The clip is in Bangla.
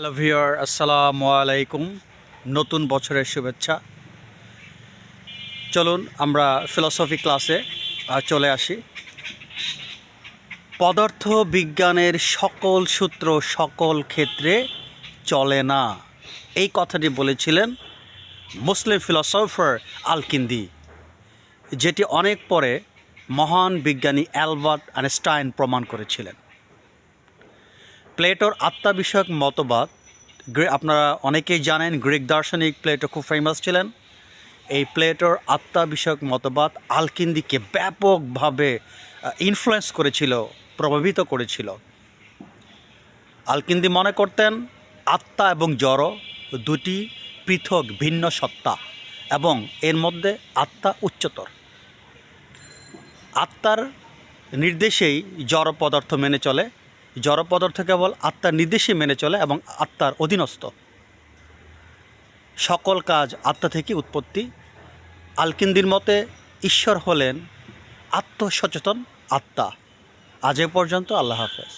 হ্যালো ভিউয়ার, আসসালামু আলাইকুম। নতুন বছরের শুভেচ্ছা। চলুন আমরা ফিলসফি ক্লাসে চলে আসি। পদার্থ বিজ্ঞানের সকল সূত্র সকল ক্ষেত্রে চলে না, এই কথাটি বলেছিলেন মুসলিম ফিলসফার আলকিন্দি, যেটি অনেক পরে মহান বিজ্ঞানী অ্যালবার্ট আইনস্টাইন প্রমাণ করেছিলেন। প্লেটোর আত্মা বিষয়ক মতবাদ, আপনারা অনেকেই জানেন গ্রিক দার্শনিক প্লেটো খুব ফেমাস ছিলেন। এই প্লেটোর আত্মা বিষয়ক মতবাদ আলকিন্দিকে ব্যাপকভাবে ইনফ্লুয়েন্স করেছিল, প্রভাবিত করেছিল। আলকিন্দি মনে করতেন আত্মা এবং জড় দুটি পৃথক ভিন্ন সত্তা এবং এর মধ্যে আত্মা উচ্চতর। আত্মার নির্দেশেই জড় পদার্থ মেনে চলে, জড় পদার্থ কেবল আত্মার নির্দেশেই মেনে চলে এবং আত্মার অধীনস্থ। সকল কাজ আত্মা থেকে উৎপত্তি। আলকিন্দির মতে ঈশ্বর হলেন আত্মসচেতন আত্মা। আজ এ পর্যন্ত। আল্লাহ হাফেজ।